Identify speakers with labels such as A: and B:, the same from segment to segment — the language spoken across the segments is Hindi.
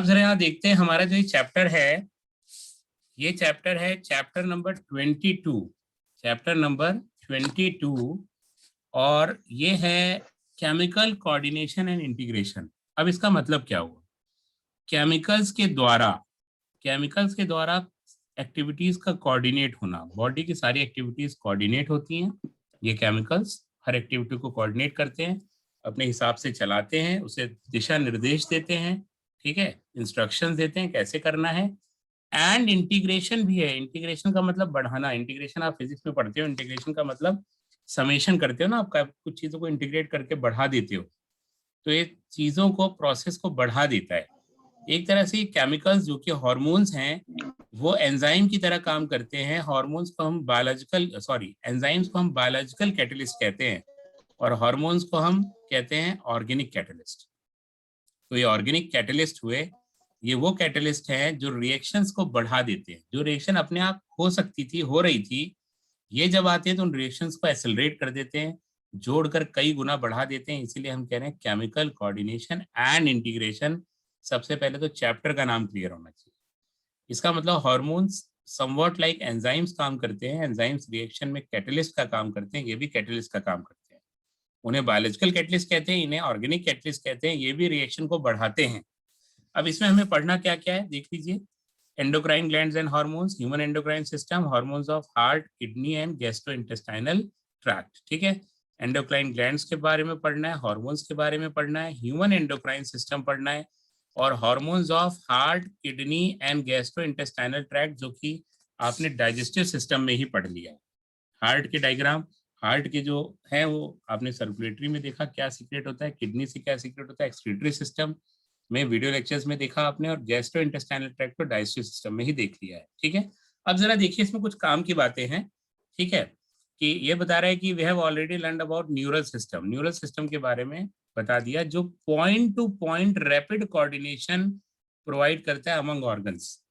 A: जरा यहाँ देखते हैं हमारा जो ये चैप्टर है, ये चैप्टर है चैप्टर नंबर 22, चैप्टर नंबर 22, और ये है केमिकल कोऑर्डिनेशन एंड इंटीग्रेशन। अब इसका मतलब क्या हुआ? केमिकल्स के द्वारा एक्टिविटीज का कोऑर्डिनेट होना, बॉडी की सारी एक्टिविटीज कोऑर्डिनेट होती हैं। ये केमिकल्स हर एक्टिविटी को कोऑर्डिनेट करते हैं, अपने हिसाब से चलाते हैं, उसे दिशा निर्देश देते हैं, ठीक है, इंस्ट्रक्शंस देते हैं कैसे करना है। एंड इंटीग्रेशन भी है। इंटीग्रेशन का मतलब बढ़ाना। इंटीग्रेशन आप फिजिक्स में पढ़ते हो। इंटीग्रेशन का मतलब समेशन करते हो ना, आपका कुछ चीजों को इंटीग्रेट करके बढ़ा देते हो, तो ये चीजों को, प्रोसेस को बढ़ा देता है। एक तरह से केमिकल्स जो कि हार्मोन्स हैं, वो एंजाइम की तरह काम करते हैं। हार्मोन्स को हम एंजाइम्स को हम बायोलॉजिकल कैटलिस्ट कहते हैं, और हार्मोन्स को हम कहते हैं ऑर्गेनिक कैटलिस्ट। तो ये ऑर्गेनिक कैटलिस्ट हुए, ये वो कैटलिस्ट हैं जो रिएक्शंस को बढ़ा देते हैं। जो रिएक्शन अपने आप हो सकती थी, हो रही थी, ये जब आते हैं तो उन रिएक्शंस को एक्सेलरेट कर देते हैं, जोड़कर कई गुना बढ़ा देते हैं। इसीलिए हम कह रहे हैं केमिकल कोऑर्डिनेशन एंड इंटीग्रेशन। सबसे पहले तो चैप्टर का नाम क्लियर होना चाहिए। इसका मतलब हार्मोन्स समवॉट लाइक एंजाइम्स काम करते हैं। एंजाइम्स रिएक्शन में कैटलिस्ट का काम करते हैं, ये भी कैटलिस्ट का काम करते हैं। उन्हें बायोलॉजिकल कैटलिस्ट कहते हैं, इन्हें ऑर्गेनिक कैटलिस्ट कहते हैं। ये भी रिएक्शन को बढ़ाते हैं। अब इसमें हमें पढ़ना क्या क्या है देख लीजिए। Endocrine glands and hormones, human endocrine system, hormones of heart, kidney and gastrointestinal tract, ठीक है। एंडोक्राइन ग्लैंड्स के बारे में पढ़ना है, हार्मोन्स के बारे में पढ़ना है, ह्यूमन एंडोक्राइन सिस्टम पढ़ना है, और hormones of heart, kidney and gastrointestinal tract, जो कि आपने डाइजेस्टिव सिस्टम में ही पढ़ लिया है। हार्ट के डायग्राम, हार्ट के जो है वो आपने सर्कुलेटरी में देखा क्या सीक्रेट होता है, किडनी से क्या सीक्रेट होता है एक्सक्रीटरी सिस्टम में, वीडियो लेक्चर्स में देखा आपने, और गैस्ट्रो इंटेस्टाइनल ट्रैक्ट को डाइजेस्टिव सिस्टम में ही देख लिया है, ठीक है। अब जरा देखिए इसमें कुछ काम की बातें हैं, ठीक है, कि ये बता रहा है कि we have already learned about neural system. Neural system के बारे में बता दिया, जो point to point rapid coordination provide करता है अमंग ऑर्गन्स।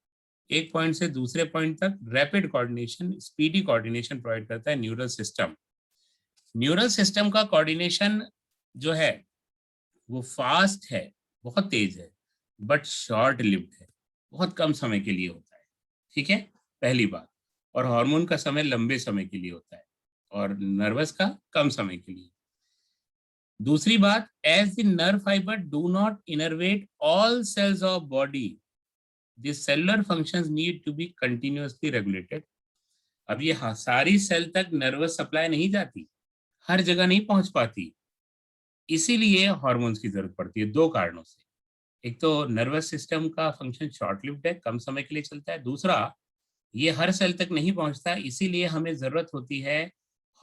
A: एक पॉइंट से दूसरे पॉइंट तक rapid coordination, speedy coordination provide करता है न्यूरल सिस्टम। न्यूरल सिस्टम का कोऑर्डिनेशन जो है वो फास्ट है, बहुत तेज है, बट शॉर्ट लिव्ड है, बहुत कम समय के लिए होता है, ठीक है, पहली बात। और हार्मोन का समय लंबे समय के लिए होता है, और नर्वस का कम समय के लिए। दूसरी बात, as the nerve fibre do not innervate all cells of body, the cellular functions need to be continuously regulated. अब ये सारी सेल तक नर्वस सप्लाई नहीं जाती, हर जगह नहीं पहुंच पाती, इसीलिए हार्मोन्स की जरूरत पड़ती है दो कारणों से। एक तो नर्वस सिस्टम का फंक्शन शॉर्ट लिव्ड है, कम समय के लिए चलता है। दूसरा, ये हर सेल तक नहीं पहुंचता, इसीलिए हमें जरूरत होती है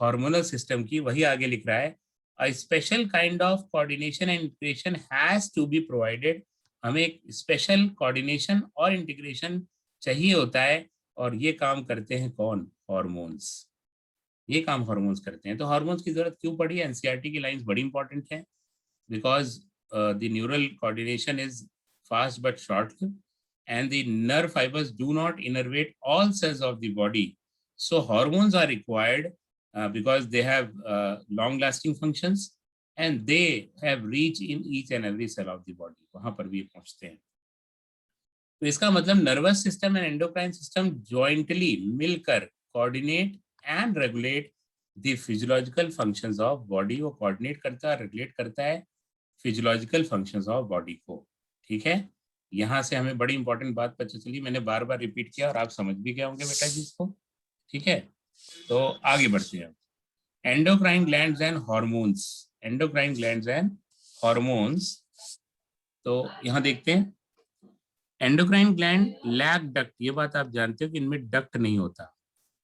A: हार्मोनल सिस्टम की। वही आगे लिख रहा है, a special kind of coordination and integration has to be provided. हमें एक स्पेशल कोऑर्डिनेशन और इंटीग्रेशन चाहिए होता है, और ये काम करते हैं कौन? हार्मोन्स। ये काम हार्मोन्स करते हैं। तो हार्मोन्स की जरूरत क्यों पड़ी? एनसीईआरटी की लाइंस बड़ी इंपॉर्टेंट है, because the neural coordination is fast but short-lived, and the nerve fibers do not innervate all cells of the body. So hormones are required because they have long-lasting functions, and they have reach in each and every cell of the body. वहाँ पर भी पहुँचते हैं। तो इसका मतलब nervous system and endocrine system jointly मिलकर coordinate and regulate the physiological functions of body. वो कोऑर्डिनेट करता है, रेगुलेट करता है फिजियोलॉजिकल फंक्शंस ऑफ बॉडी को, ठीक है। यहाँ से हमें बड़ी इंपॉर्टेंट बात पता चली, मैंने बार बार रिपीट किया और आप समझ भी गए होंगे बेटा जी इसको, ठीक है। तो आगे बढ़ते हैं। Endocrine glands and hormones, endocrine glands and hormones. तो यहाँ देखते हैं, एंडोक्राइन ग्लैंड लैक डक्ट। ये बात आप जानते हो कि इनमें डक्ट नहीं होता,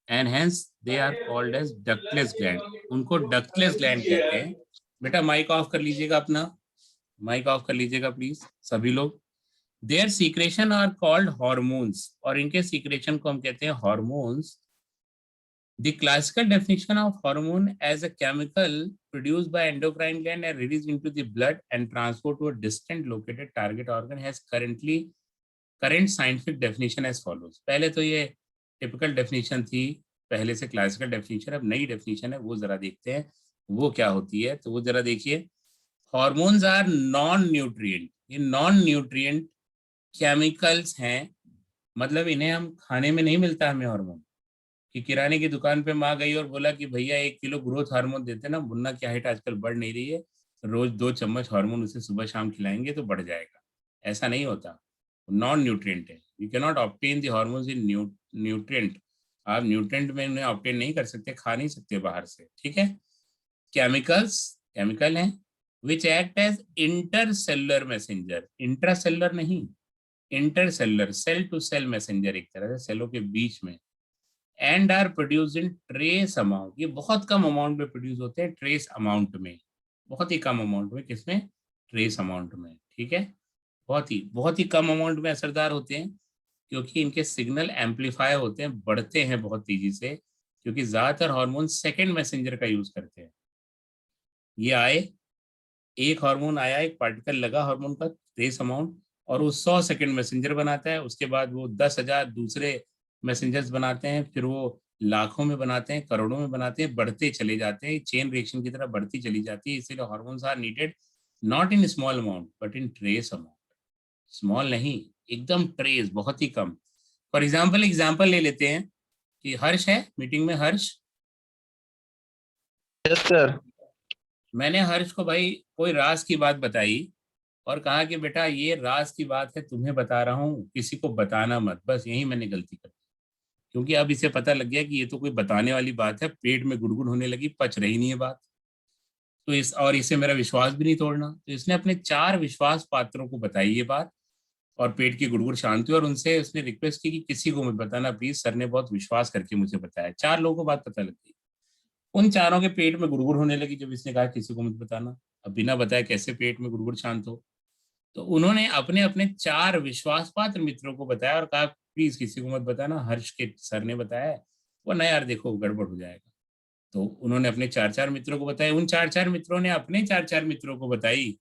A: and hence they are called as ductless gland. उनको डक्टलेस ग्लैंड कहते हैं। बेटा माइक ऑफ कर लीजिएगा, अपना माइक ऑफ कर लीजिएगा प्लीज सभी लोग। Their secretion are called hormones, और इनके सीक्रेशन को हम कहते हैं hormones. The classical definition of hormone as a chemical produced by endocrine gland and released into the blood and transport to a distant located target organ has current scientific definition as follows. पहले तो ये टिपिकल डेफिनेशन थी, पहले से क्लासिकल डेफिनेशन, अब नई डेफिनेशन है, वो जरा देखते हैं वो क्या होती है। तो वो जरा देखिए, हार्मोन्स आर नॉन न्यूट्रिएंट। ये नॉन न्यूट्रिएंट केमिकल्स हैं, मतलब इन्हें हम खाने में नहीं मिलता हमें हार्मोन, कि किराने की दुकान पे माँ गई और बोला कि भैया 1 किलो ग्रोथ हार्मोन देते ना, मुन्ना की हाइट आजकल बढ़ नहीं रही है, रोज 2 चम्मच हार्मोन उसे सुबह शाम खिलाएंगे तो बढ़ जाएगा। ऐसा नहीं होता, नॉन न्यूट्रिएंट है। You can not obtain the hormones in nutrient. आप न्यूट्रिएंट में उन्हें ऑब्टेन नहीं कर सकते, खा नहीं सकते बाहर से, ठीक है। केमिकल्स, केमिकल हैं which act as intercellular messenger, intracellular नहीं, intercellular, cell to cell messenger, एक तरह से सेलों के बीच में। And are produce in trace amount, ये बहुत कम अमाउंट में प्रोड्यूस होते हैं, ट्रेस अमाउंट में, बहुत ही कम अमाउंट में, किसमें, ट्रेस अमाउंट में, ठीक है। बहुत ही कम अमाउंट में असरदार होते हैं, क्योंकि इनके सिग्नल एम्पलीफाई होते हैं, बढ़ते हैं बहुत तेजी से, क्योंकि ज्यादातर हार्मोन सेकेंड मैसेंजर का यूज करते हैं। ये आए, एक हार्मोन आया, एक पार्टिकल लगा हार्मोन का ट्रेस अमाउंट, और वो 100 सेकेंड मैसेंजर बनाता है, उसके बाद वो 10,000 दूसरे मैसेंजर्स बनाते हैं, फिर वो लाखों में बनाते हैं, करोड़ों में बनाते हैं, बढ़ते चले जाते हैं, चेन रिएक्शन की तरह बढ़ती चली जाती है। इसीलिए hormones are needed not in small amount but in trace amount, small नहीं, एकदम ट्रेस, बहुत ही कम। फॉर एग्जाम्पल ले लेते हैं कि हर्ष है मीटिंग में, हर्ष,
B: यस सर।
A: मैंने हर्ष को भाई कोई राज की बात बताई और कहा कि बेटा ये राज की बात है, तुम्हें बता रहा हूँ, किसी को बताना मत, बस यही मैंने गलती कर दी। क्योंकि अब इसे पता लग गया कि ये तो कोई बताने वाली बात है, पेट में गुड़गुड़ होने लगी, पच रही नहीं है बात, तो इसे मेरा विश्वास भी नहीं तोड़ना, तो इसने अपने 4 विश्वास पात्रों को बताई ये बात, और पेट की गुड़गुड़ शांत हुई, और उनसे उसने रिक्वेस्ट की कि किसी को मत बताना प्लीज, सर ने बहुत विश्वास करके मुझे बताया। 4 लोगों को बात पता लग गई, उन चारों के पेट में गुड़गुड़ होने लगी जब इसने कहा किसी को मत बताना। अब बिना बताए कैसे पेट में गुड़गुड़ शांत हो, तो उन्होंने अपने अपने 4 विश्वास पात्र मित्रों को बताया और कहा प्लीज किसी को मत बताना, हर्ष के सर ने बताया है, वो ना यार देखो गड़बड़ हो जाएगा। तो उन्होंने अपने 4 मित्रों को बताया, उन 4 मित्रों ने अपने 4 मित्रों को बताई,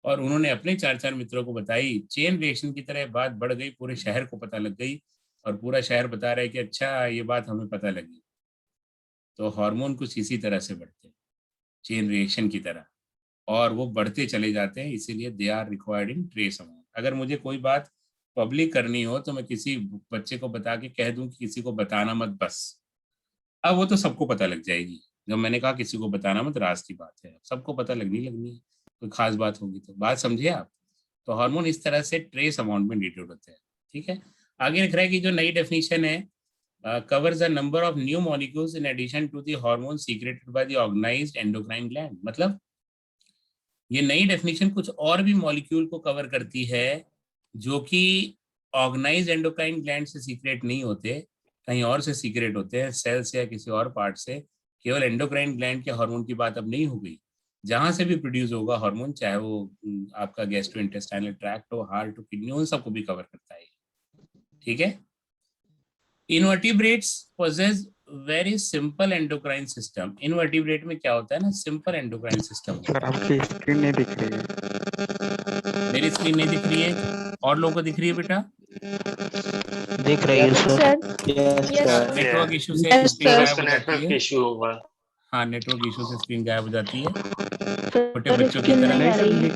A: और उन्होंने अपने 4 मित्रों को बताई, चेन रिएक्शन की तरह बात बढ़ गई, पूरे शहर को पता लग गई, और पूरा शहर बता रहा है कि अच्छा ये बात हमें पता लगी। तो हार्मोन कुछ इसी तरह से बढ़ते हैं, चेन रिएक्शन की तरह, और वो बढ़ते चले जाते हैं, इसीलिए they are required in trace amount. अगर मुझे कोई बात पब्लिक करनी हो तो मैं किसी बच्चे को बता के कह दूं कि किसी को बताना मत, बस अब वो तो सबको पता लग जाएगी। जब मैंने कहा किसी को बताना मत, राज की बात है, सबको पता लगनी है, कोई खास बात होगी तो, बात समझिए आप। तो हार्मोन इस तरह से ट्रेस अमाउंट में डिटेक्ट होते हैं, ठीक है। आगे लिख रहा है कि जो नई डेफिनेशन है, covers a number of new molecules in addition to the hormones secreted by the organized endocrine gland। मतलब ये नई डेफिनेशन कुछ और भी मॉलिक्यूल को कवर करती है जो कि ऑर्गेनाइज एंडोक्राइन ग्लैंड से सीक्रेट नहीं होते, कहीं और से सीक्रेट होते हैं, सेल से या किसी और पार्ट से। केवल एंडोक्राइन ग्लैंड के हार्मोन की बात अब नहीं हो गई, जहां से भी प्रोड्यूस होगा हार्मोन, चाहे वो आपका गैस्ट्रोइंटेस्टाइनल ट्रैक्ट हो, हार्ट हो, किडनी हो, उन सबको भी कवर करता है, ठीक है। Invertebrates possess very simple endocrine system. Invertebrate में क्या होता है ना, सिंपल एंडोक्राइन सिस्टम होता
C: सर
A: है।
C: आपकी स्क्रीन नहीं दिख रही है।
A: मेरी स्क्रीन नहीं दिख रही है, और लोगों को दिख रही है बेटा?
B: दिख रही है सर।
A: नेटवर्क इशू से
D: Yes,
A: स्क्रीन
D: sir.
A: गायब हो जाती
B: नेटवर्क
A: है।
B: इशू होगा।
A: हाँ, नेटवर्क इशू से स्क्रीन गायब हो जाती है, छोटे
D: सर
A: बच्चों की
D: स्क्रीन
A: तरह।
D: नहीं आ
C: सर
D: रही है।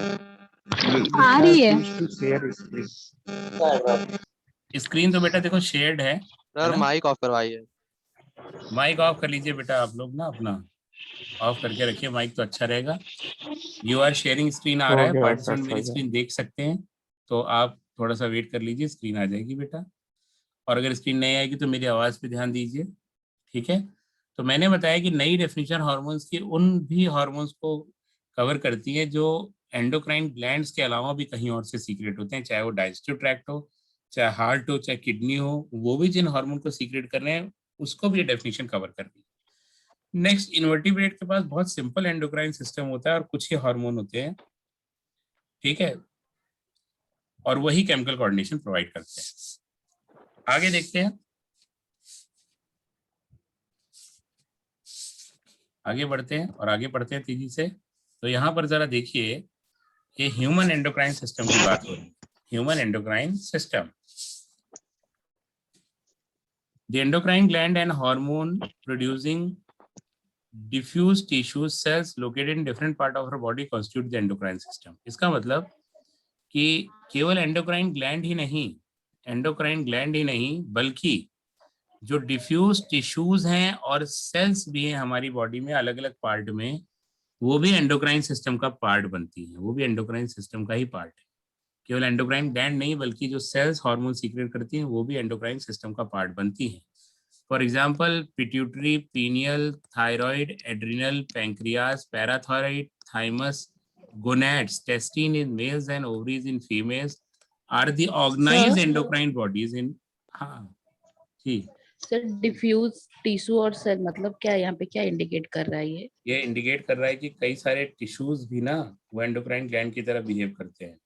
C: ये
D: आ रही है।
C: Share screen.
A: स्क्रीन तो बेटा देखो शेयर्ड है
B: सर
A: ना।
B: माइक ऑफ करवाइए।
A: माइक ऑफ कर लीजिए बेटा, आप लोग ना अपना ऑफ करके रखिए माइक, तो अच्छा रहेगा। यू आर शेयरिंग स्क्रीन आ रहा
C: हो
A: है,
C: गया सर,
A: पार्टिसिपेंट
C: हो
A: मेरी
C: गया।
A: स्क्रीन देख सकते हैं, तो आप थोड़ा सा वेट कर लीजिए, स्क्रीन आ जाएगी बेटा। और अगर स्क्रीन नहीं आएगी तो मेरी आवाज़ पे ध्यान दीजिए, ठीक है। तो मैंने बताया कि नई डेफिनेशन हार्मोन्स की उन भी हार्मोन्स को कवर करती है जो एंडोक्राइन ग्लैंड्स के अलावा भी कहीं और से सीक्रेट होते हैं, चाहे वो डाइजेस्टिव ट्रैक्ट हो, चाहे हार्ट हो, चाहे किडनी हो, वो भी जिन हार्मोन को सीक्रेट कर रहे हैं उसको भी ये डेफिनेशन कवर कर रही है। नेक्स्ट, इन्वर्टिब्रेट के पास बहुत सिंपल एंडोक्राइन सिस्टम होता है और कुछ ही हार्मोन होते हैं, ठीक है, और वही केमिकल कोऑर्डिनेशन प्रोवाइड करते हैं। आगे देखते हैं, आगे बढ़ते हैं और आगे बढ़ते हैं तेजी से। तो यहाँ पर जरा देखिए, ये ह्यूमन एंडोक्राइन सिस्टम की बात हो रही है। Human endocrine system, the endocrine gland and hormone producing diffuse tissue cells located in different part of our body constitute the endocrine system. इसका मतलब कि केवल एंडोक्राइन ग्लैंड ही नहीं बल्कि जो डिफ्यूज टिश्यूज हैं और सेल्स भी हैं हमारी बॉडी में अलग अलग पार्ट में, वो भी एंडोक्राइन सिस्टम का पार्ट बनती है, वो भी एंडोक्राइन सिस्टम का ही पार्ट है। केवल एंडोक्राइन ग्लैंड नहीं बल्कि जो सेल्स हार्मोन सीक्रेट करती हैं वो भी एंडोक्राइन सिस्टम का पार्ट बनती हैं। For example pituitary, pineal, thyroid, adrenal, pancreas, parathyroid, thymus, gonads, testing in males and ovaries in females are the organized endocrine bodies in हाँ जी
D: सर डिफ्यूज टिश्यू और सेल मतलब क्या, यहाँ पे क्या इंडिकेट कर रहा है
A: ये इंडिकेट कर रहा है कि कई सारे टिश्यूज भी ना वो एंडोक्राइन ग्लैंड की तरह बिहेव करते हैं।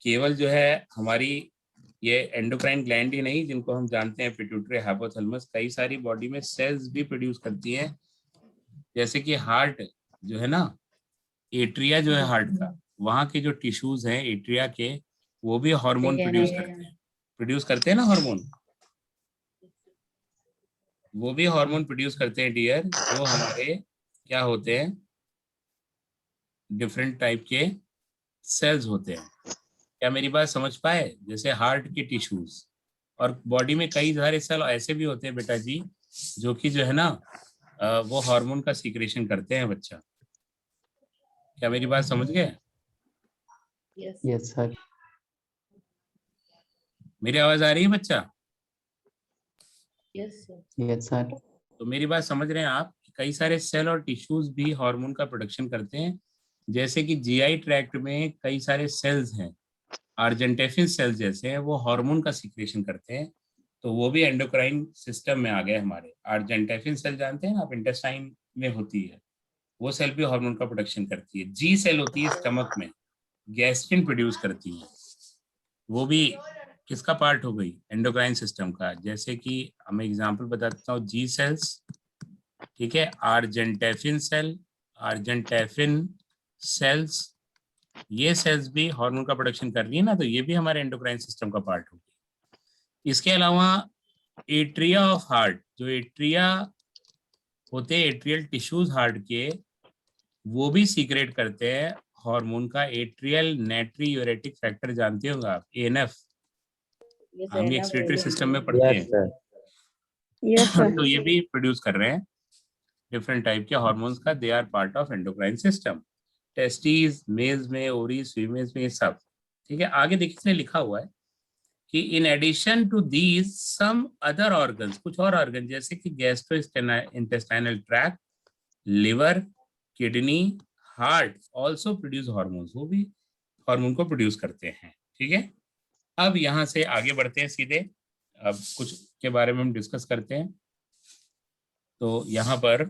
A: केवल जो है हमारी ये एंडोक्राइन ग्लैंड ही नहीं, जिनको हम जानते हैं पिट्यूटरी, हाइपोथैलेमस, कई सारी बॉडी में सेल्स भी प्रोड्यूस करती हैं। जैसे कि हार्ट जो है ना, एट्रिया जो है हार्ट का, वहाँ के जो टिश्यूज हैं एट्रिया के, वो भी हार्मोन प्रोड्यूस करते हैं ना हार्मोन, वो भी हार्मोन प्रोड्यूस करते हैं डियर, जो हमारे क्या होते हैं, डिफरेंट टाइप के सेल्स होते हैं। क्या मेरी बात समझ पाए? जैसे हार्ट के टिश्यूज और बॉडी में कई सारे सेल ऐसे भी होते हैं बेटा जी, जो कि जो है ना वो हार्मोन का सीक्रेशन करते हैं बच्चा। क्या मेरी बात समझ गए?
B: Yes sir.
A: मेरी आवाज आ रही है बच्चा?
D: Yes
B: sir.
A: तो मेरी बात समझ रहे हैं आप? कई सारे सेल और टिश्यूज भी हार्मोन का प्रोडक्शन करते हैं। जैसे कि जीआई ट्रैक्ट में कई सारे सेल्स हैं, आर्जेंटेफिन सेल्स जैसे हैं, वो हार्मोन का सीक्रेशन करते हैं, तो वो भी एंडोक्राइन सिस्टम में आ गए हमारे। आर्जेंटेफिन सेल जानते हैं ना आप, इंटेस्टाइन में होती है, वो सेल भी हार्मोन का प्रोडक्शन करती है। जी सेल होती है स्टमक में, गैस्ट्रिन प्रोड्यूस करती है, वो भी किसका पार्ट हो गई? एंडोक्राइन सिस्टम का। जैसे कि मैं एग्जांपल बताता हूँ, जी सेल्स, ठीक है, आर्जेंटेफिन सेल, आर्जेंटेफिन सेल्स, ये सेल्स भी हार्मोन का प्रोडक्शन कर रही है ना, तो ये भी हमारे एंडोक्राइन सिस्टम का पार्ट होगी। इसके अलावा एट्रिया ऑफ हार्ट, जो एट्रिया होते हैं, एट्रियल टिश्यूज हार्ट के, वो भी सीक्रेट करते हैं हार्मोन का। एट्रियल नाइट्रियूरेटिक फैक्टर जानते होंगे आप, एएनएफ, हम ये एक्सक्रीटरी सिस्टम में पढ़ते हैं। तो ये भी प्रोड्यूस कर रहे हैं डिफरेंट टाइप के हार्मोन्स का, they are part of endocrine system. Testis males में, ओवरीज फीमेल्स में, ये सब। ठीक है, आगे देखिए इसने लिखा हुआ है कि in addition to these some other organs, कुछ और ऑर्गन जैसे कि gastrointestinal tract, liver, kidney, heart also produce hormones, वो भी हार्मोन को प्रोड्यूस करते हैं। ठीक है, अब यहाँ से आगे बढ़ते हैं सीधे, अब कुछ के बारे में हम डिस्कस करते हैं। तो यहाँ पर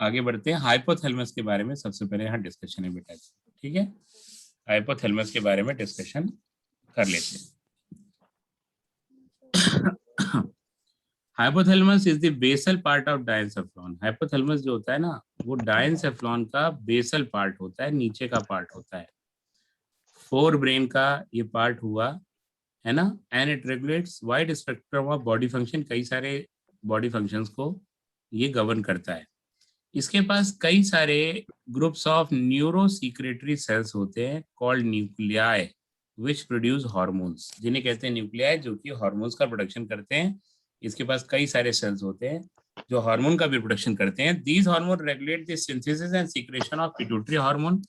A: आगे बढ़ते हैं, हाइपोथैलेमस के बारे में सबसे पहले यहाँ डिस्कशन है बेटा। ठीक है, हाइपोथैलेमस के बारे में डिस्कशन कर लेते हैं। Hypothalamus is the basal part of diencephalon. Hypothalamus जो होता है ना, वो डायनसेफ्लॉन का बेसल पार्ट होता है, नीचे का पार्ट होता है, फोर ब्रेन का ये पार्ट हुआ है ना। And it regulates wide spectrum of body function, कई सारे बॉडी फंक्शंस को ये गवर्न करता है। इसके पास कई सारे groups of neurosecretory cells होते हैं called nuclei, which produce hormones, जिन्हें कहते हैं न्यूक्लियाई, जो कि हार्मोन्स का प्रोडक्शन करते हैं। इसके पास कई सारे सेल्स होते हैं जो हार्मोन का भी प्रोडक्शन करते हैं। These hormone regulate the synthesis and secretion of pituitary hormone.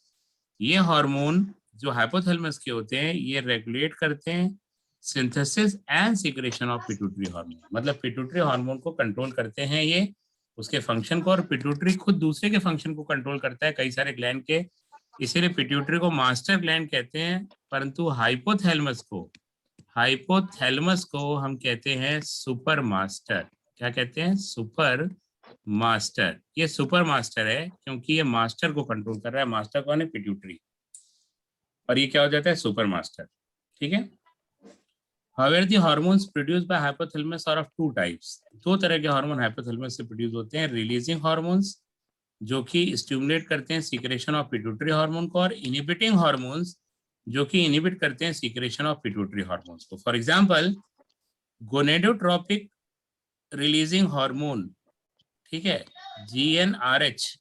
A: ये हार्मोन जो हाइपोथैलेमस के होते हैं, ये रेगुलेट करते हैं synthesis and secretion of pituitary hormone, मतलब पिट्यूटरी हार्मोन को कंट्रोल करते हैं ये, उसके फंक्शन को। और पिट्यूटरी खुद दूसरे के फंक्शन को कंट्रोल करता है, कई सारे ग्लैंड के, इसीलिए पिट्यूटरी को मास्टर ग्लैंड कहते हैं। परंतु हाइपोथैलेमस को हम कहते हैं सुपर मास्टर। क्या कहते हैं? Super master. ये सुपर मास्टर है क्योंकि ये मास्टर को कंट्रोल कर रहा है। मास्टर कौन है? पिट्यूटरी। और ये क्या हो जाता है? Super master. ठीक है। However, the hormones produced by hypothalamus are of two types. दो तरह के हार्मोन हाइपोथैलेमस से प्रोड्यूस होते हैं, रिलीजिंग हार्मोन्स जो कि स्टिमुलेट करते हैं सीक्रेशन ऑफ पिट्यूटरी हार्मोन को, और इनहिबिटिंग हार्मोन्स जो कि इनहिबिट करते हैं सीक्रेशन ऑफ पिट्यूटरी हार्मोन्स को। For example gonadotropic releasing hormone, ठीक है, GnRH,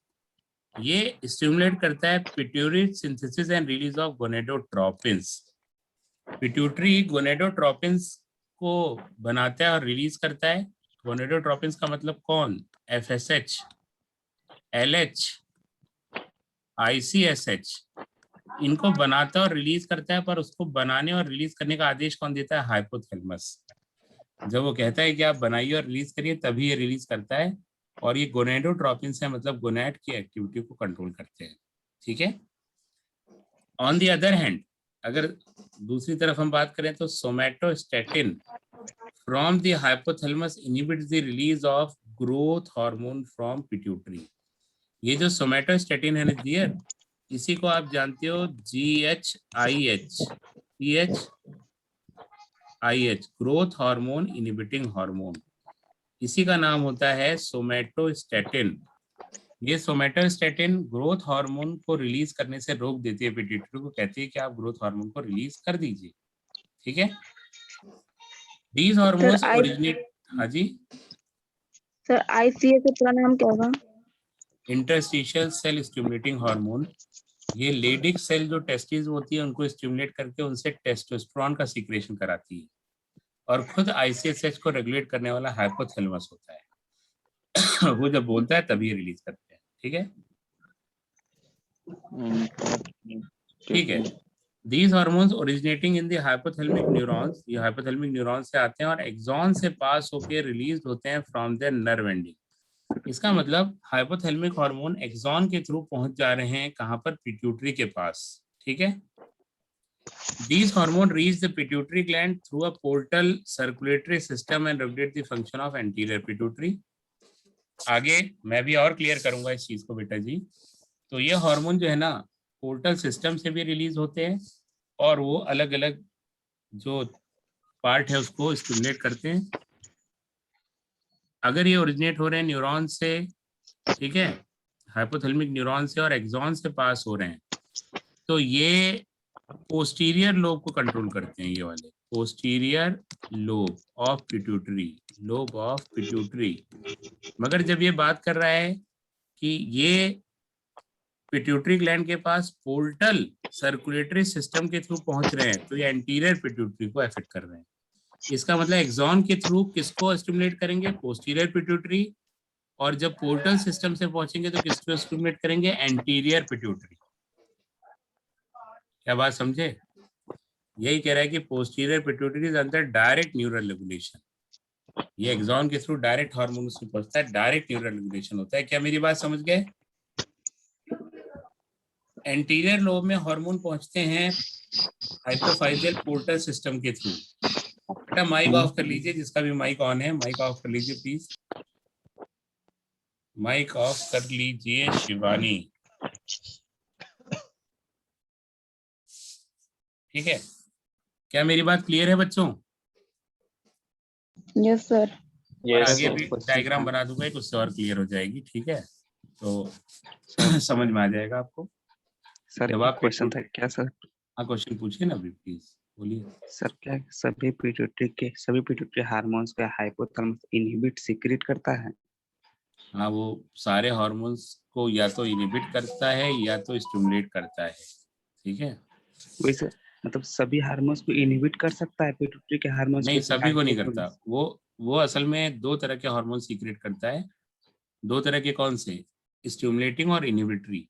A: ये स्टिमुलेट करता है pituitary synthesis and release of gonadotropins. Pituitary gonadotropins को बनाता है और रिलीज करता है। गोनेडोट्रोपिन्स का मतलब कौन? FSH, LH, ICSH, इनको बनाता है और रिलीज करता है, पर उसको बनाने और रिलीज करने का आदेश कौन देता है? हाइपोथैलेमस। जब वो कहता है कि आप बनाइए और रिलीज करिए तभी ये रिलीज करता है, और ये गोनेडोट्रोपिन्स है, मतलब गोनैड की एक्टिविटी को कंट्रोल करते हैं। ठीक है। ऑन द अदर हैंड, अगर दूसरी तरफ हम बात करें तो somatostatin from the hypothalamus inhibits the release of growth hormone from pituitary. ये जो सोमैटोस्टैटिन है ना डियर, इसी को आप जानते हो GHIH, growth hormone inhibiting hormone, इसी का नाम होता है सोमैटोस्टैटिन। ये सोमैटोस्टैटिन ग्रोथ हार्मोन को रिलीज करने से रोक देती है, पिट्यूटरी को कहती है कि आप ग्रोथ हार्मोन को रिलीज कर दीजिए। ठीक है। दीज हार्मोन्स ओरिजिनेट, हाँ जी
E: सर, ICA का पूरा नाम क्या होगा?
A: Interstitial cell stimulating hormone. ये लेडिक सेल जो टेस्टिस होती है उनको स्टिमुलेट करके उनसे टेस्टोस्टेरोन का सीक्रेशन कराती है, और खुद ICSH को रेगुलेट करने वाला हाइपोथैलेमस होता है। वो जब बोलता है तभी रिलीज करते हैं। ठीक है, ठीक है। These hormones originating in the hypothalamic neurons, ये hypothalamic neurons से आते हैं और एक्सॉन से पास होकर रिलीज होते हैं फ्रॉम their nerve ending। इसका मतलब हाइपोथैलेमिक हार्मोन एक्सॉन के थ्रू पहुंच जा रहे हैं कहां पर? पिट्यूटरी के पास। ठीक है। These hormones reach the pituitary gland through a portal circulatory system and regulate the function of anterior pituitary। आगे मैं भी और क्लियर करूंगा इस चीज को बेटा जी। तो ये हार्मोन जो है ना, पोर्टल सिस्टम से भी रिलीज होते हैं और वो अलग अलग जो पार्ट है उसको स्टिमुलेट करते हैं। अगर ये ओरिजिनेट हो रहे हैं न्यूरॉन से, ठीक है, हाइपोथैलेमिक न्यूरॉन से और एक्सॉन से पास हो रहे हैं, तो ये पोस्टीरियर लोब को कंट्रोल करते हैं। ये वाले posterior lobe of pituitary, lobe of pituitary. मगर जब ये बात कर रहा है कि ये पिट्यूटरी ग्लैंड के पास पोर्टल सर्कुलेटरी सिस्टम के थ्रू पहुंच रहे हैं, तो ये एंटीरियर पिट्यूटरी को अफेक्ट कर रहे हैं। इसका मतलब एक्सॉन के थ्रू किसको स्टिमुलेट करेंगे? Posterior pituitary. और जब पोर्टल सिस्टम से पहुंचेंगे तो किसको स्टिमुलेट करेंगे? Anterior pituitary. क्या बात समझे? यही कह रहा है कि posterior pituitary is under direct neural regulation. ये एक्सॉन के थ्रू डायरेक्ट हार्मोन उसमें पहुंचता है, डायरेक्ट न्यूरल रेगुलेशन होता है। क्या मेरी बात समझ गए? एंटीरियर लोब में हार्मोन पहुंचते हैं हाइपोफाइजियल पोर्टल सिस्टम के थ्रू। बेटा माइक ऑफ कर लीजिए, जिसका भी माइक ऑन है माइक ऑफ कर लीजिए प्लीज। माइक ऑफ कर लीजिए शिवानी। ठीक है, क्या मेरी बात क्लियर है बच्चों?
E: Yes sir.
A: और आगे भी डायग्राम बना दूंगा एक, उससे और क्लियर हो जाएगी। ठीक है, तो समझ में आ जाएगा आपको।
C: सर
A: जब
C: एक
A: आप
C: क्वेश्चन था क्या सर?
A: हाँ, क्वेश्चन पूछिए ना अभी प्लीज, बोलिए।
C: सर क्या सभी पिट्यूटरी हार्मोन्स का हाइपोथैलेमस इनहिबिट सीक्रेट करता है?
A: हाँ, वो सारे हार्मोन्स को या तो इनहिबिट करता है या तो स्टिमुलेट करता है। ठीक है,
C: वैसे मतलब सभी हार्मोन्स को इनहिबिट कर सकता है पिट्यूटरी के हार्मोन्स?
A: नहीं सभी को नहीं करता। वो असल में दो तरह के हार्मोन सीक्रेट करता है। दो तरह के कौन से? स्टिमुलेटिंग और इनहिबिटरी।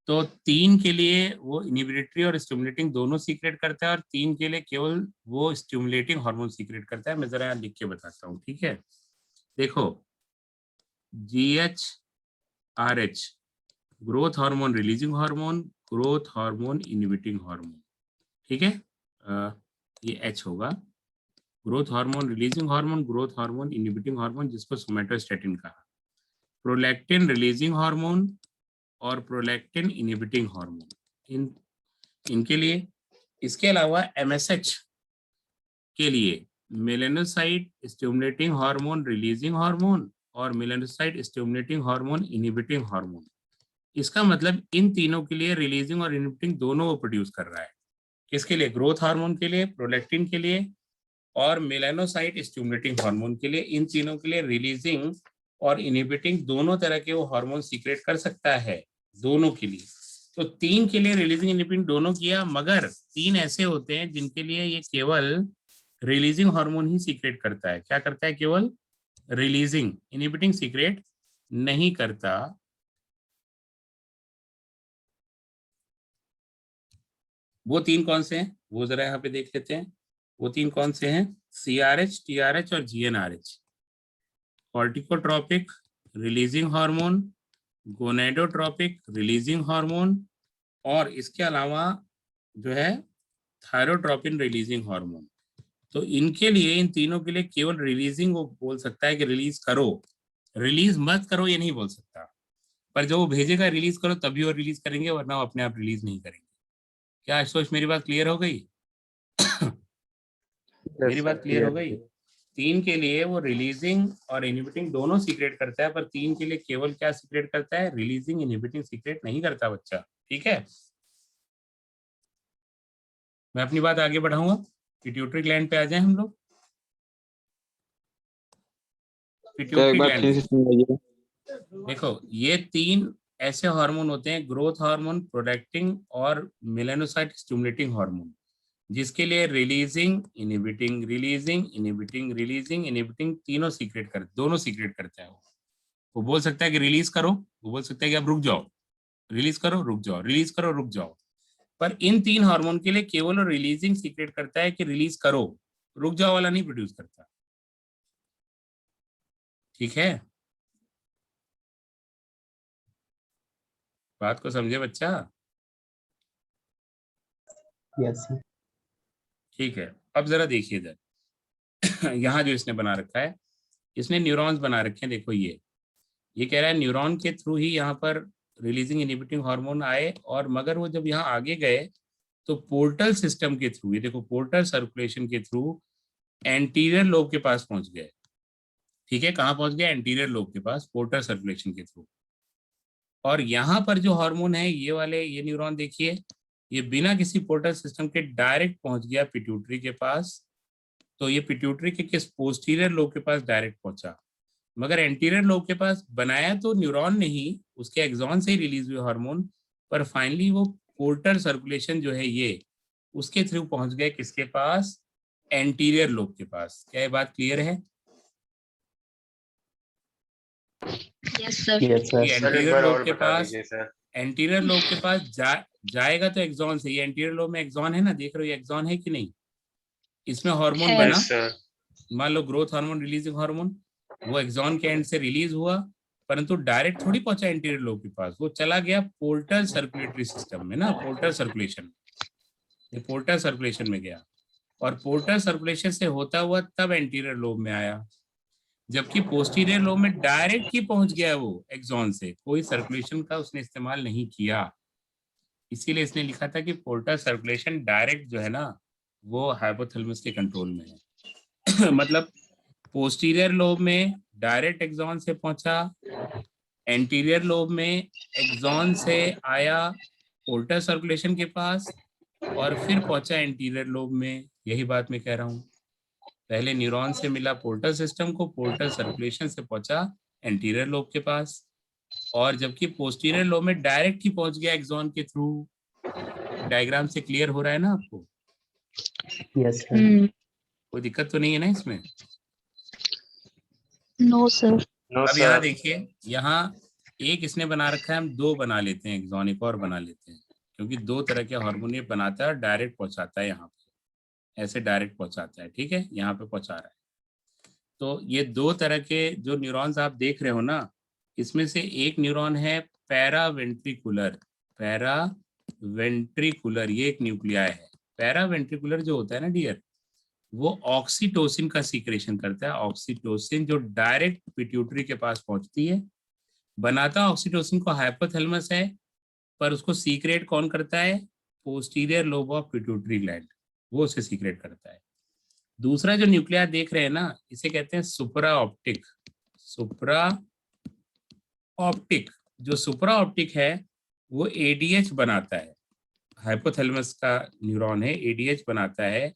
A: तो 3 के लिए वो इनहिबिटरी और स्टिमुलेटिंग दोनों सीक्रेट करता है, और 3 के लिए केवल वो स्टिमुलेटिंग हार्मोन सीक्रेट करता है। मैं जरा यहाँ लिख के बताता हूँ। ठीक है, देखो GHRH growth hormone releasing hormone, growth hormone inhibiting hormone. ठीक है, ये H होगा, growth hormone releasing hormone, growth hormone inhibiting hormone, जिसको सोमैटोस्टैटिन कहा। प्रोलैक्टिन रिलीजिंग हार्मोन और प्रोलैक्टिन इनहिबिटिंग हार्मोन, इनके लिए। इसके अलावा MSH के लिए melanocyte stimulating hormone releasing hormone और melanocyte stimulating hormone inhibiting hormone. इसका मतलब इन तीनों के लिए रिलीजिंग और इनहिबिटिंग दोनों वो प्रोड्यूस कर रहा है। किसके लिए? ग्रोथ हार्मोन के लिए, प्रोलैक्टिन के लिए और मेलानोसाइट स्टिमुलेटिंग हार्मोन के लिए। इन तीनों के लिए रिलीजिंग और इनहिबिटिंग दोनों तरह के वो हार्मोन सीक्रेट कर सकता है। दोनों के लिए। तो 3 के लिए रिलीजिंग इनहिबिटिंग दोनों किया, मगर 3 ऐसे होते हैं जिनके लिए ये केवल रिलीजिंग हार्मोन ही सीक्रेट करता है। क्या करता है? केवल रिलीजिंग, इनहिबिटिंग सीक्रेट नहीं करता। वो 3 कौन से हैं वो जरा यहाँ पे देख लेते हैं। वो 3 कौन से हैं? CRH, TRH और GnRH। Corticotropic releasing hormone, gonadotropic releasing hormone, और इसके अलावा जो है थायरोट्रोपिन रिलीजिंग हार्मोन। तो इनके लिए, इन तीनों के लिए केवल रिलीजिंग वो बोल सकता है कि रिलीज करो, रिलीज मत करो ये नहीं बोल सकता। पर जो वो भेजेगा रिलीज करो तभी वो रिलीज करेंगे, वरना वो अपने आप रिलीज नहीं करेंगे। क्या आशुतोष मेरी बात क्लियर हो गई? मेरी बात क्लियर हो गई? 3 के लिए वो रिलीजिंग और इनहिबिटिंग दोनों सीक्रेट करता है, पर 3 के लिए केवल क्या सीक्रेट करता है? रिलीजिंग, इनहिबिटिंग सीक्रेट नहीं करता बच्चा। ठीक है, मैं अपनी बात आगे बढ़ाऊंगा। पिट्यूटरी ग्लैंड पे आ जाए हम लोग। पिट्यूटरी ग्लैंड, देखो ये 3 ऐसे हार्मोन होते हैं, ग्रोथ हार्मोन, प्रोडक्टिंग और मेलानोसाइट स्टिमुलेटिंग हार्मोन, जिसके लिए releasing, inhibiting, releasing, inhibiting, releasing, inhibiting दोनों सीक्रेट करता है। वो बोल सकता है कि रिलीज करो, वो बोल सकता है कि अब रुक जाओ, रिलीज करो रुक जाओ, रिलीज करो रुक जाओ। पर इन 3 हार्मोन के लिए केवल रिलीजिंग सीक्रेट करता है कि रिलीज करो, रुक जाओ वाला नहीं प्रोड्यूस करता। ठीक है, बात को समझे बच्चा?
B: Yes sir.
A: ठीक है, अब जरा देखिए इधर यहाँ जो इसने बना रखा है, इसने न्यूरॉन्स बना रखे हैं। देखो ये कह रहा है न्यूरॉन के थ्रू ही यहाँ पर रिलीजिंग इनहिबिटिंग हार्मोन आए, और मगर वो जब यहाँ आगे गए तो पोर्टल सिस्टम के थ्रू, ये देखो पोर्टल सर्कुलेशन के थ्रू एंटीरियर लोब के पास पहुंच गए। ठीक है, कहाँ पहुंच गए? एंटीरियर लोब के पास, पोर्टल सर्कुलेशन के थ्रू। और यहाँ पर जो हार्मोन है, ये वाले, ये न्यूरॉन देखिए, ये बिना किसी पोर्टल सिस्टम के डायरेक्ट पहुंच गया पिट्यूटरी के पास। तो ये पिट्यूटरी के किस? पोस्टीरियर लोब के पास डायरेक्ट पहुंचा। मगर एंटीरियर लोब के पास बनाया तो न्यूरॉन ने ही, उसके एक्सॉन से ही रिलीज हुए हार्मोन, पर फाइनली वो पोर्टल सर्कुलेशन जो है ये, उसके थ्रू पहुंच गए किसके पास? एंटीरियर लोब के पास। क्या ये बात क्लियर है?
E: Yes sir.
B: Yes sir.
A: Anterior lobe के पास, एंटीरियर लोब के पास जाएगा तो एक्सॉन से। ये एंटीरियर लोब में एक्सॉन है ना, देख रहे हो ये एक्सॉन है कि नहीं? इसमें हार्मोन
E: है।
A: बना, मान लो ग्रोथ हार्मोन, रिलीजिंग हार्मोन, वो एक्सॉन के एंड से रिलीज हुआ, परंतु डायरेक्ट थोड़ी पहुंचा एंटीरियर लोब के पास, वो चला गया पोर्टल सर्कुलेटरी सिस्टम में ना, पोर्टल सर्कुलेशन, ये पोर्टल सर्कुलेशन में गया, और पोर्टल सर्कुलेशन से होता हुआ तब एंटीरियर लोब में आया। जबकि पोस्टीरियर लोब में डायरेक्ट ही पहुंच गया वो एक्सॉन से, कोई सर्कुलेशन का उसने इस्तेमाल नहीं किया। इसीलिए इसने लिखा था कि पोर्टल सर्कुलेशन डायरेक्ट जो है ना, वो हाइपोथैलेमस के कंट्रोल में है। मतलब पोस्टीरियर लोब में डायरेक्ट एक्सॉन से पहुंचा, एंटीरियर लोब में एक्सॉन से आया पोर्टल सर्कुलेशन के पास, और फिर पहुंचा एंटीरियर लोब में। यही बात मैं कह रहा हूँ, पहले न्यूरॉन से मिला पोर्टल सिस्टम को, पोर्टल सर्कुलेशन से पहुंचा एंटीरियर लोब के पास, और जबकि पोस्टीरियर लोब में डायरेक्ट ही पहुंच गया एक्सॉन के थ्रू। डायग्राम से क्लियर हो रहा है ना आपको?
B: Yes sir.
A: कोई दिक्कत तो नहीं है ना इसमें?
E: No sir.
A: अब यहाँ देखिए, यहाँ एक इसने बना रखा है, हम 2 बना लेते हैं एक्सॉन, एक और बना लेते हैं, क्योंकि 2 तरह के हार्मोन ये बनाता है और डायरेक्ट पहुंचाता है। यहाँ पे ऐसे डायरेक्ट पहुंचाता है, ठीक है, यहाँ पे पहुंचा रहा है। तो ये 2 तरह के जो न्यूरॉन्स आप देख रहे हो ना, इसमें से एक न्यूरॉन है पैरावेंट्रिकुलर। पैरावेंट्रिकुलर ये एक न्यूक्लियाई है। पैरावेंट्रिकुलर जो होता है ना डियर, वो ऑक्सीटोसिन का सीक्रेशन करता है। ऑक्सीटोसिन जो डायरेक्ट पिट्यूटरी के पास पहुंचती है, बनाता ऑक्सीटोसिन को हाइपोथैलेमस है, पर उसको सीक्रेट कौन करता है? Posterior lobe of pituitary gland, वो उसे सीक्रेट करता है। दूसरा जो न्यूक्लियाई देख रहे हैं ना, इसे कहते हैं सुप्रा ऑप्टिक। सुप्रा ऑप्टिक, जो सुप्रा ऑप्टिक है वो एडीएच बनाता है। हाइपोथैलेमस का न्यूरॉन है, एडीएच बनाता है,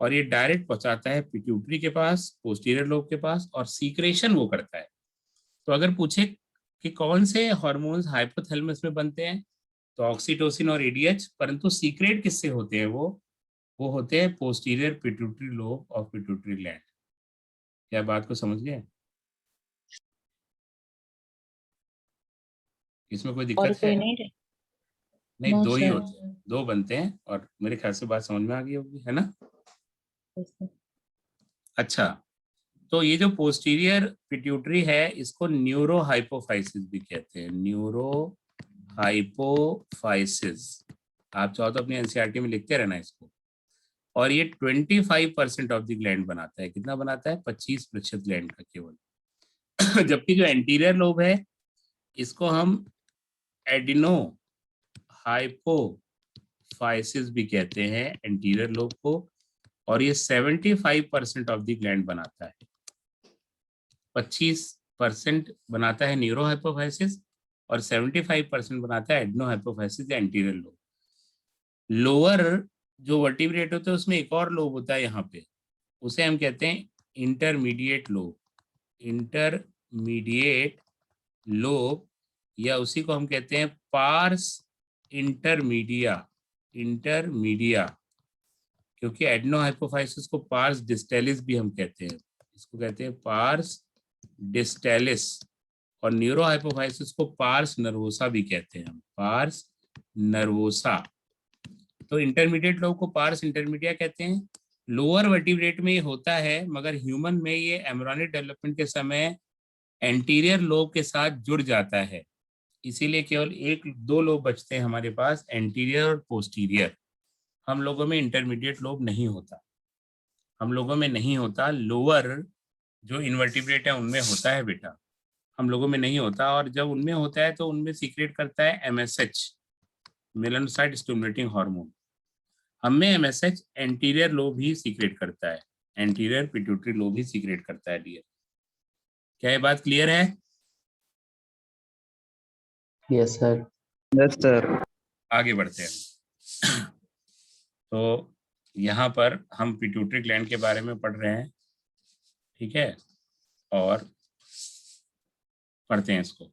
A: और ये डायरेक्ट पहुंचाता है पिट्यूटरी के पास, पोस्टीरियर लोब के पास, और सीक्रेशन वो करता है। तो अगर पूछे कि कौन से हार्मोन्स हाइपोथैलेमस में बनते हैं, तो ऑक्सीटोसिन और एडीएच, परंतु सीक्रेट किससे होते हैं वो होते हैं posterior pituitary lobe of pituitary gland. क्या बात को समझ गए? इसमें कोई
D: और
A: दिक्कत
D: कोई
A: है?
D: नहीं रहे?
A: नहीं,
D: नो
A: दो ही
D: सर।
A: होते हैं, दो बनते हैं, और मेरे ख्याल से बात समझ में आ गई होगी, है ना? अच्छा, तो ये जो पोस्टीरियर पिट्यूटरी है इसको न्यूरो हाइपोफाइसिस भी कहते हैं, न्यूरो हाइपोफाइसिस। आप चाहो तो अपनी एनसीईआरटी में लिखते रहना इसको। और ये 25% ऑफ द ग्लैंड बनाता है। कितना बनाता है? 25% ग्लैंड का केवल। जबकि जो एंटीरियर लोब है इसको हम एडिनो हाइपोफाइसिस भी कहते हैं, एंटीरियर लोब को, और ये 75% ऑफ द ग्लैंड बनाता है। 25% बनाता है न्यूरो हाइपोफाइसिस और 75% बनाता है एडनो हाइपोफाइसिस या एंटीरियर लोब। लोअर जो वर्टिब्रेट होते हैं उसमें एक और लोब होता है यहाँ पे, उसे हम कहते हैं इंटरमीडिएट लोब। इंटरमीडिएट लोब, या उसी को हम कहते हैं पार्स इंटरमीडिया। इंटरमीडिया, क्योंकि एडनो हाइपोफाइसिस को पार्स डिस्टेलिस भी हम कहते हैं, इसको कहते हैं पार्स डिस्टेलिस, और न्यूरो हाइपोफाइसिस को पार्स नर्वोसा भी कहते हैं हम, पार्स नर्वोसा। तो इंटरमीडिएट लोब को पार्स इंटरमीडिया कहते हैं। लोअर वर्टिब्रेट में ये होता है, मगर ह्यूमन में ये एम्ब्रियोनिक डेवलपमेंट के समय एंटीरियर लोब के साथ जुड़ जाता है, इसीलिए केवल एक दो लोब बचते हैं हमारे पास, एंटीरियर और पोस्टीरियर। हम लोगों में इंटरमीडिएट लोब नहीं होता, हम लोगों में नहीं होता। लोअर जो इनवर्टिब्रेट है उनमें होता है बेटा, हम लोगों में नहीं होता। और जब उनमें होता है तो उनमें सीक्रेट करता है MSH, मेलानोसाइट स्टिमुलेटिंग हार्मोन। हमें MSH एंटीरियर लोब ही सीक्रेट करता है, एंटीरियर पिट्यूटरी लोब ही सीक्रेट करता है डियर। क्या ये बात क्लियर है?
B: Yes sir.
C: Yes sir.
A: आगे बढ़ते हैं। तो यहाँ पर हम पिट्यूटरी ग्लैंड के बारे में पढ़ रहे हैं, ठीक है, और पढ़ते हैं इसको।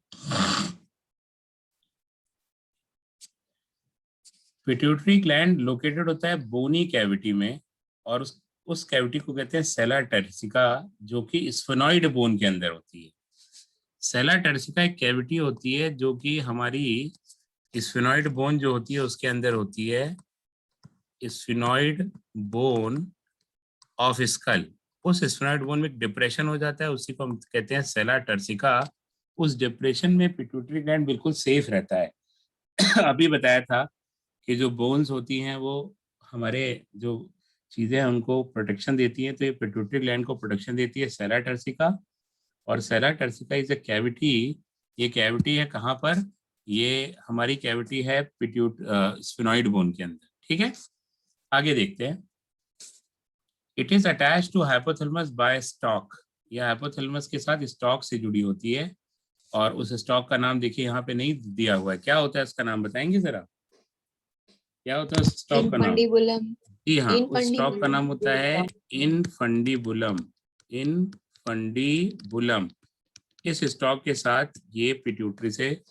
A: पिट्यूटरी ग्लैंड लोकेटेड होता है बोनी कैविटी में, और उस कैविटी को कहते हैं सेला टर्सिका, जो कि स्फेनॉइड बोन के अंदर होती है। सेला टर्सिका एक कैविटी होती है जो कि हमारी स्फेनॉइड बोन जो होती है उसके अंदर होती है, स्फेनॉइड बोन ऑफ स्कल। उस स्फेनॉइड बोन में डिप्रेशन हो जाता है, उसी को हम कहते हैं सेला टर्सिका। उस डिप्रेशन में पिट्यूटरी ग्लैंड बिल्कुल सेफ रहता है। अभी बताया था कि जो बोन्स होती हैं वो हमारे जो चीज़ें हैं उनको प्रोटेक्शन देती हैं, तो ये पिट्यूटरी ग्लैंड को प्रोटेक्शन देती है सेला टर्सिका। और सेला टर्सिका इज अ कैविटी, ये कैविटी है कहाँ पर? ये हमारी कैविटी है स्फेनॉइड बोन के अंदर, ठीक है। आगे देखते हैं। It is attach to hypothalamus by stalk, यह हाइपोथैलेमस के साथ स्टॉक से जुड़ी होती है। और उस स्टॉक का नाम देखिए यहाँ पे नहीं दिया हुआ है, क्या होता है उसका नाम बताएंगे जरा? क्या होता है उस स्टॉक का नाम? जी हाँ, उस स्टॉक का नाम होता है इनफंडिबुलम। इनफंडिबुलम, इस स्टॉक के साथ ये पिट्यूटरी से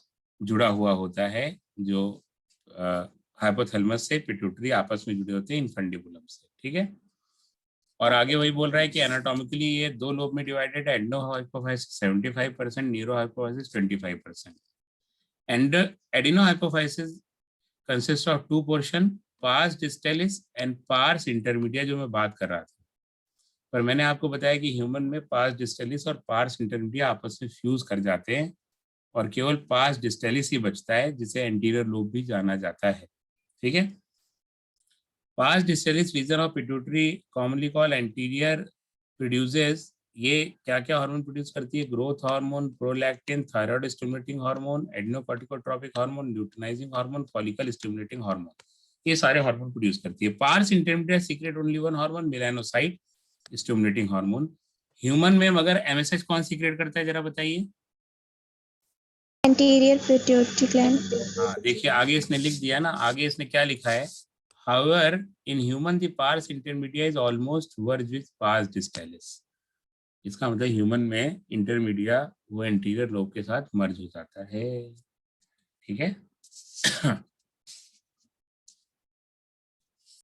A: जुड़ा हुआ होता है, जो हाइपोथैलेमस से पिट्यूटरी आपस में जुड़े होते हैं इनफंडिबुलम से, ठीक है। और आगे वही बोल रहा है कि एनाटॉमिकली ये दो लोब में डिवाइडेड है, adeno hypophysis 75%, neuro hypophysis 25%। And adeno hypophysis consist of two portion, pars distalis and pars intermedia, जो मैं बात कर रहा था। पर मैंने आपको बताया कि ह्यूमन में पार्स डिस्टेलिस और पार्स इंटरमीडिया आपस में फ्यूज कर जाते हैं, और केवल पार्स डिस्टेलिस ही बचता है, जिसे एंटीरियर लोब भी जाना जाता है, ठीक है। Pars distalis region of pituitary commonly called anterior produces, ये क्या क्या हार्मोन प्रोड्यूस करती है? Growth hormone, prolactin, thyroid stimulating hormone, adenocorticotropic hormone, luteinizing hormone, follicle stimulating hormone, ये सारे हार्मोन प्रोड्यूस करती है। Pars intermediate secrete only one hormone, melanocyte stimulating hormone. Human में मगर MSH कौन सीक्रेट करता है जरा बताइए?
E: Anterior pituitary gland.
A: हाँ देखिए, आगे इसने लिख दिया ना, आगे इसने क्या लिखा है? However, in human the pars intermedia is almost merged with pars distalis. इसका मतलब ह्यूमन में इंटरमीडिया वो एंटीरियर लोब के साथ मर्ज हो जाता है। ठीक है।